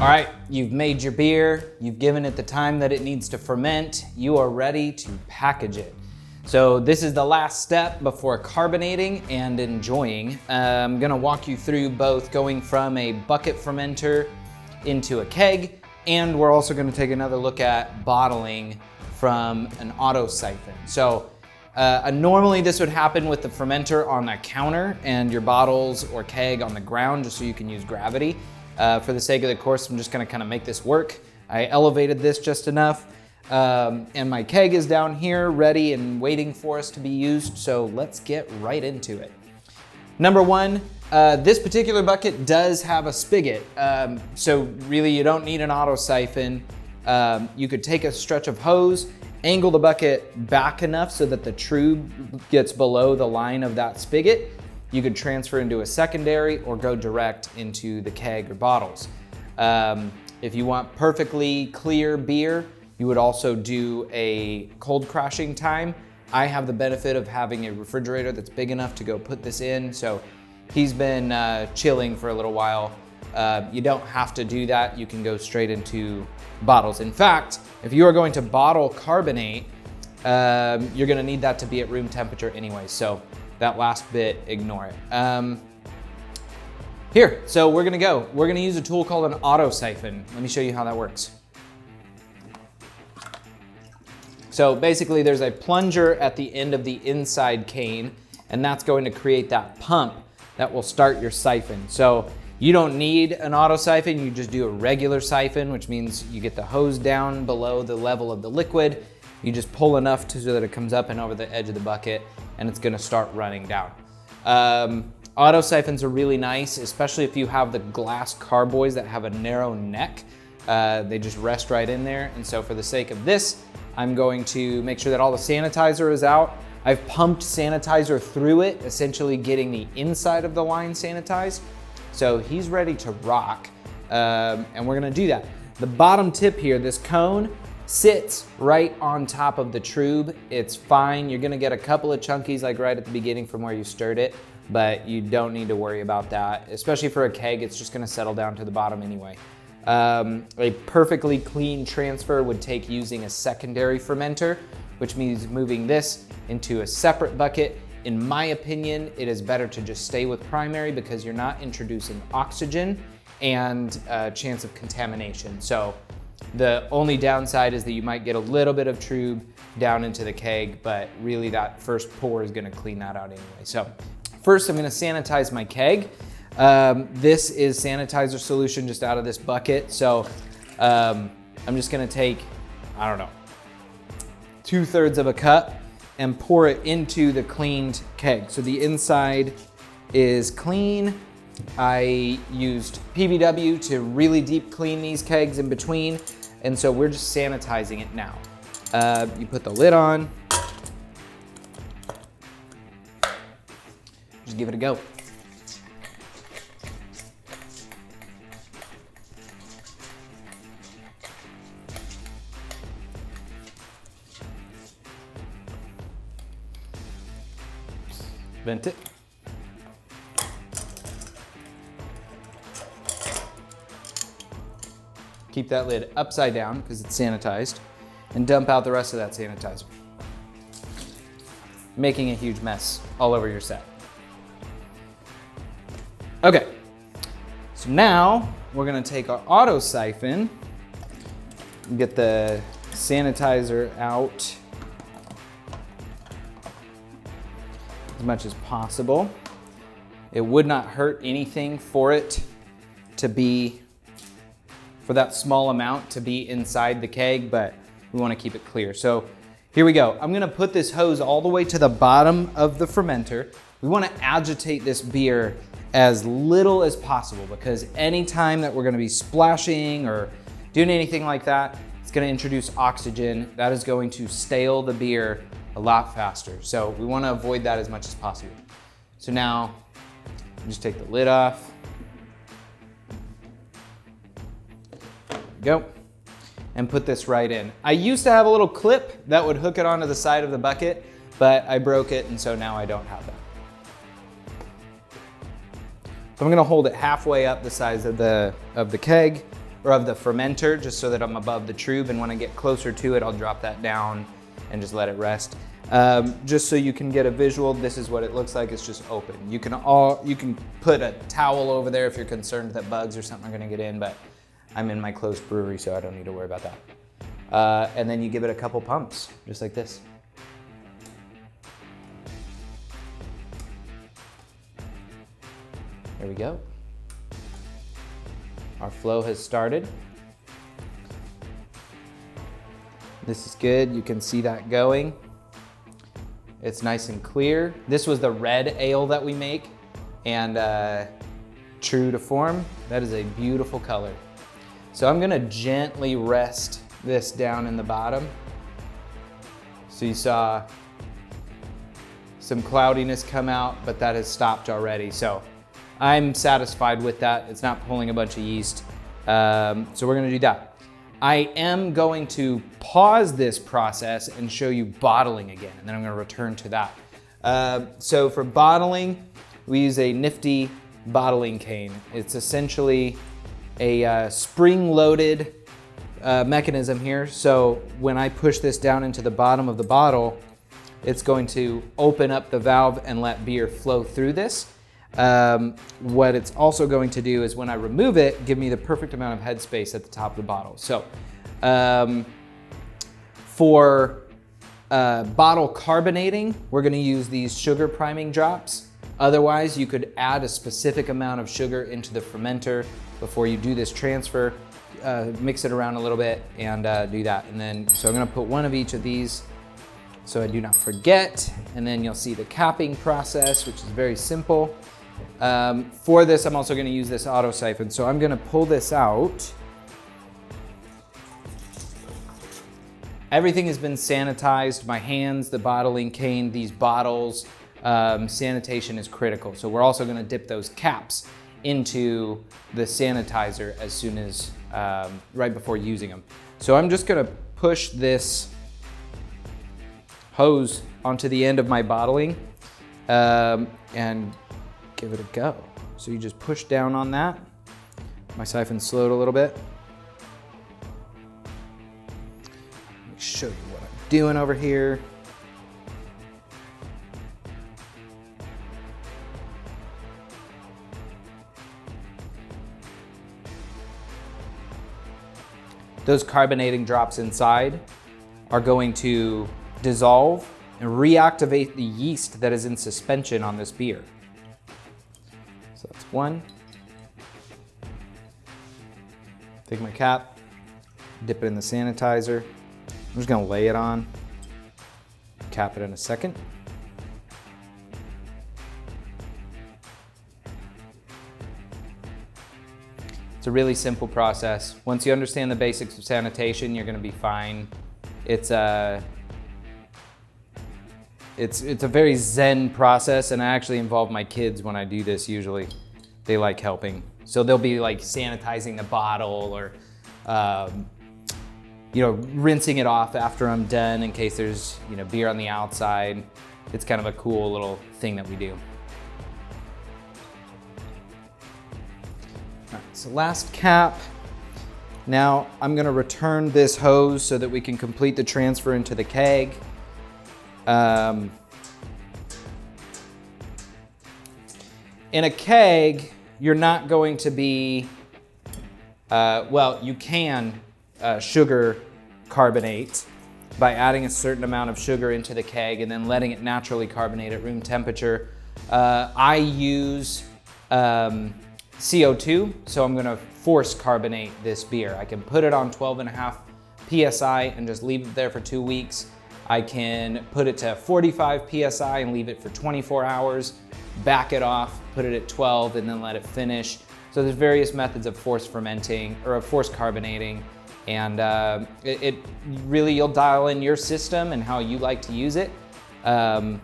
All right, you've made your beer, you've given it the time that it needs to ferment, you are ready to package it. So this is the last step before carbonating and enjoying. I'm gonna walk you through both going from a bucket fermenter into a keg, and we're also gonna take another look at bottling from an Autosyphon. So normally this would happen with the fermenter on a counter and your bottles or keg on the ground, just so you can use gravity. For the sake of the course, I'm just gonna kind of make this work. I elevated this just enough, and my keg is down here ready and waiting for us to be used, so let's get right into it. Number one, this particular bucket does have a spigot, so really you don't need an Autosyphon. You could take a stretch of hose, angle the bucket back enough so that the tube gets below the line of that spigot. You could transfer into a secondary or go direct into the keg or bottles. If you want perfectly clear beer, you would also do a cold crashing time. I have the benefit of having a refrigerator that's big enough to go put this in, so he's been chilling for a little while. You don't have to do that. You can go straight into bottles. In fact, if you are going to bottle carbonate, you're gonna need that to be at room temperature anyway, so that last bit, ignore it. Here, so we're gonna use a tool called an Autosyphon. Let me show you how that works. So basically there's a plunger at the end of the inside cane, and that's going to create that pump that will start your siphon. So you don't need an Autosyphon, you just do a regular siphon, which means you get the hose down below the level of the liquid. You just pull enough so that it comes up and over the edge of the bucket, and it's gonna start running down. Autosyphons are really nice, especially if you have the glass carboys that have a narrow neck. They just rest right in there. And so for the sake of this, I'm going to make sure that all the sanitizer is out. I've pumped sanitizer through it, essentially getting the inside of the line sanitized. So he's ready to rock, and we're gonna do that. The bottom tip here, this cone, sits right on top of the tube. It's fine. You're gonna get a couple of chunkies like right at the beginning from where you stirred it, but you don't need to worry about that. Especially for a keg, it's just gonna settle down to the bottom anyway. A perfectly clean transfer would take using a secondary fermenter, which means moving this into a separate bucket. In my opinion, it is better to just stay with primary because you're not introducing oxygen and a chance of contamination. So the only downside is that you might get a little bit of tube down into the keg, but really that first pour is gonna clean that out anyway. So first I'm gonna sanitize my keg. This is sanitizer solution just out of this bucket. So I'm just gonna take, I don't know, 2/3 of a cup and pour it into the cleaned keg. So the inside is clean. I used PBW to really deep clean these kegs in between, and so we're just sanitizing it now. You put the lid on, just give it a go. Vent it. Keep that lid upside down because it's sanitized, and dump out the rest of that sanitizer, making a huge mess all over your set. Okay, so now we're gonna take our Autosyphon and get the sanitizer out as much as possible. It would not hurt anything for it to be, for that small amount to be inside the keg, but we wanna keep it clear. So here we go. I'm gonna put this hose all the way to the bottom of the fermenter. We wanna agitate this beer as little as possible because anytime that we're gonna be splashing or doing anything like that, it's gonna introduce oxygen. That is going to stale the beer a lot faster. So we wanna avoid that as much as possible. So now, just take the lid off. Go, and put this right in. I used to have a little clip that would hook it onto the side of the bucket, but I broke it, and so now I don't have that. So I'm gonna hold it halfway up the size of the keg, or of the fermenter, just so that I'm above the tube. And when I get closer to it, I'll drop that down and just let it rest. Just so you can get a visual, this is what it looks like. It's just open. You can put a towel over there if you're concerned that bugs or something are gonna get in, but I'm in my closed brewery, so I don't need to worry about that. And then you give it a couple pumps, just like this. There we go. Our flow has started. This is good, you can see that going. It's nice and clear. This was the red ale that we make, and true to form, that is a beautiful color. So I'm gonna gently rest this down in the bottom. So you saw some cloudiness come out, but that has stopped already. So I'm satisfied with that. It's not pulling a bunch of yeast. So we're gonna do that. I am going to pause this process and show you bottling again, and then I'm gonna return to that. So for bottling, we use a nifty bottling cane. It's essentially a spring-loaded mechanism here. So when I push this down into the bottom of the bottle, it's going to open up the valve and let beer flow through this. What it's also going to do is when I remove it, give me the perfect amount of headspace at the top of the bottle. So for bottle carbonating, we're gonna use these sugar priming drops. Otherwise, you could add a specific amount of sugar into the fermenter before you do this transfer, mix it around a little bit and do that. And then, so I'm gonna put one of each of these so I do not forget. And then you'll see the capping process, which is very simple. For this, I'm also gonna use this Autosyphon. So I'm gonna pull this out. Everything has been sanitized, my hands, the bottling cane, these bottles. Sanitation is critical. So we're also gonna dip those caps into the sanitizer as soon as, right before using them. So I'm just gonna push this hose onto the end of my bottling and give it a go. So you just push down on that. My siphon slowed a little bit. Let me show you what I'm doing over here. Those carbonating drops inside are going to dissolve and reactivate the yeast that is in suspension on this beer. So that's one. Take my cap, dip it in the sanitizer. I'm just gonna lay it on, cap it in a second. It's a really simple process. Once you understand the basics of sanitation, you're gonna be fine. It's a very zen process, and I actually involve my kids when I do this usually. They like helping. So they'll be like sanitizing the bottle or rinsing it off after I'm done in case there's beer on the outside. It's kind of a cool little thing that we do. All right, so last cap. Now I'm gonna return this hose so that we can complete the transfer into the keg. In a keg, you're not going to be, you can sugar carbonate by adding a certain amount of sugar into the keg and then letting it naturally carbonate at room temperature. I use CO2, so I'm gonna force carbonate this beer. I can put it on 12.5 PSI and just leave it there for 2 weeks. I can put it to 45 PSI and leave it for 24 hours, back it off, put it at 12 and then let it finish. So there's various methods of force fermenting or of force carbonating, and it really, you'll dial in your system and how you like to use it, and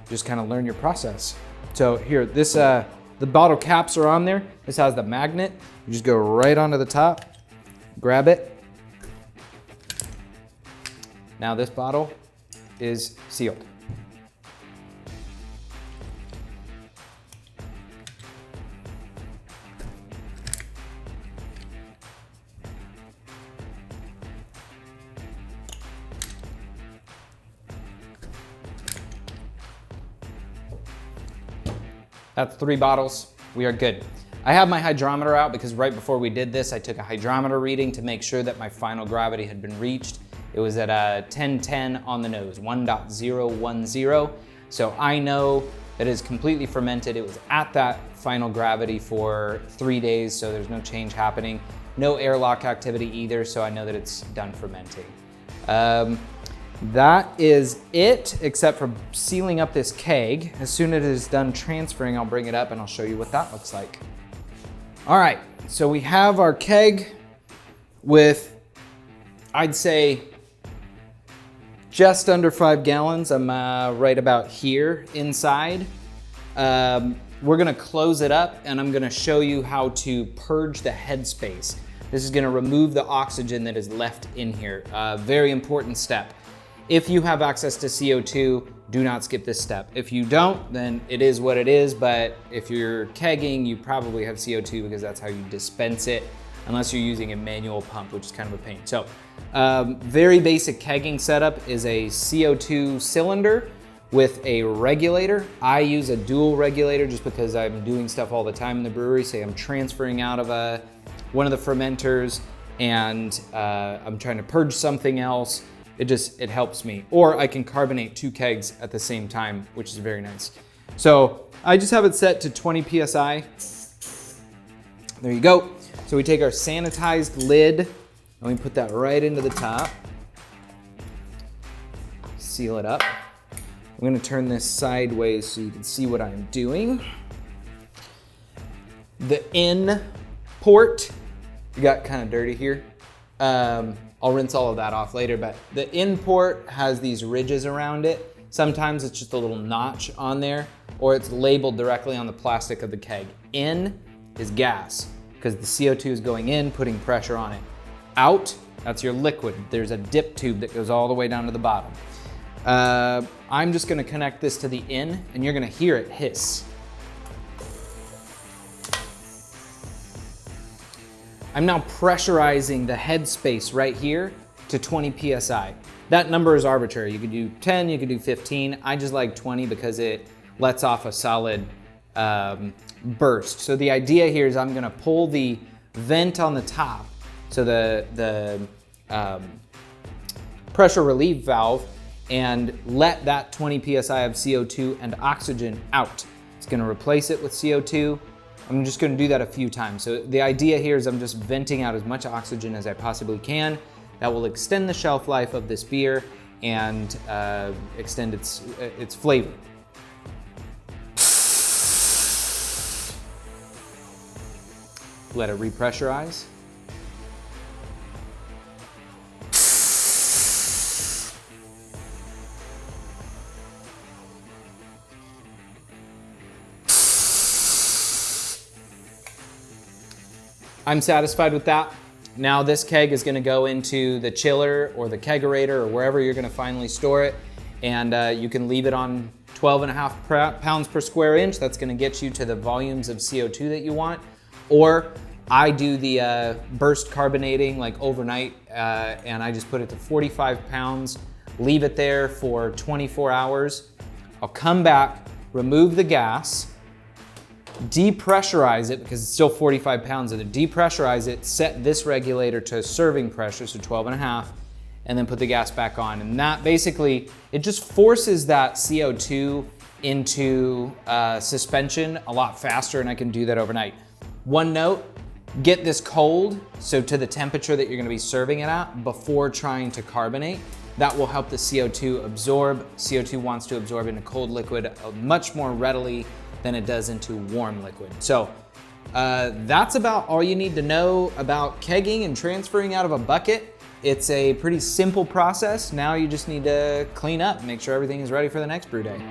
just kind of learn your process. So here, this the bottle caps are on there. This has the magnet. You just go right onto the top, grab it. Now this bottle is sealed. That's 3 bottles. We are good. I have my hydrometer out because right before we did this, I took a hydrometer reading to make sure that my final gravity had been reached. It was at 1010 on the nose, 1.010. So I know that it is completely fermented. It was at that final gravity for 3 days, so there's no change happening. No airlock activity either, so I know that it's done fermenting. That is it, except for sealing up this keg. As soon as it is done transferring, I'll bring it up and I'll show you what that looks like. All right, so we have our keg with, I'd say, just under 5 gallons. I'm right about here inside. We're gonna close it up and I'm gonna show you how to purge the headspace. This is gonna remove the oxygen that is left in here. Very important step. If you have access to CO2, do not skip this step. If you don't, then it is what it is, but if you're kegging, you probably have CO2 because that's how you dispense it, unless you're using a manual pump, which is kind of a pain. So, very basic kegging setup is a CO2 cylinder with a regulator. I use a dual regulator just because I'm doing stuff all the time in the brewery. Say I'm transferring out of one of the fermenters and I'm trying to purge something else. It helps me. Or I can carbonate 2 kegs at the same time, which is very nice. So I just have it set to 20 PSI. There you go. So we take our sanitized lid and we put that right into the top. Seal it up. I'm gonna turn this sideways so you can see what I'm doing. The in port, it got kind of dirty here. I'll rinse all of that off later, but the in port has these ridges around it. Sometimes it's just a little notch on there, or it's labeled directly on the plastic of the keg. In is gas, because the CO2 is going in, putting pressure on it. Out, that's your liquid. There's a dip tube that goes all the way down to the bottom. I'm just gonna connect this to the in, and you're gonna hear it hiss. I'm now pressurizing the headspace right here to 20 PSI. That number is arbitrary. You could do 10, you could do 15. I just like 20 because it lets off a solid burst. So the idea here is I'm gonna pull the vent on the top, so the pressure relief valve, and let that 20 PSI of CO2 and oxygen out. It's gonna replace it with CO2. I'm just gonna do that a few times. So the idea here is I'm just venting out as much oxygen as I possibly can. That will extend the shelf life of this beer and extend its flavor. Let it repressurize. I'm satisfied with that. Now this keg is gonna go into the chiller or the kegerator or wherever you're gonna finally store it. And you can leave it on 12.5 pounds per square inch. That's gonna get you to the volumes of CO2 that you want. Or I do the burst carbonating like overnight and I just put it to 45 pounds, leave it there for 24 hours. I'll come back, remove the gas, depressurize it because it's still 45 pounds of it. Depressurize it, set this regulator to serving pressure, so 12.5, and then put the gas back on. And that basically, it just forces that CO2 into suspension a lot faster, and I can do that overnight. One note, get this cold, so to the temperature that you're gonna be serving it at before trying to carbonate. That will help the CO2 absorb. CO2 wants to absorb into cold liquid much more readily than it does into warm liquid. So that's about all you need to know about kegging and transferring out of a bucket. It's a pretty simple process. Now you just need to clean up, make sure everything is ready for the next brew day.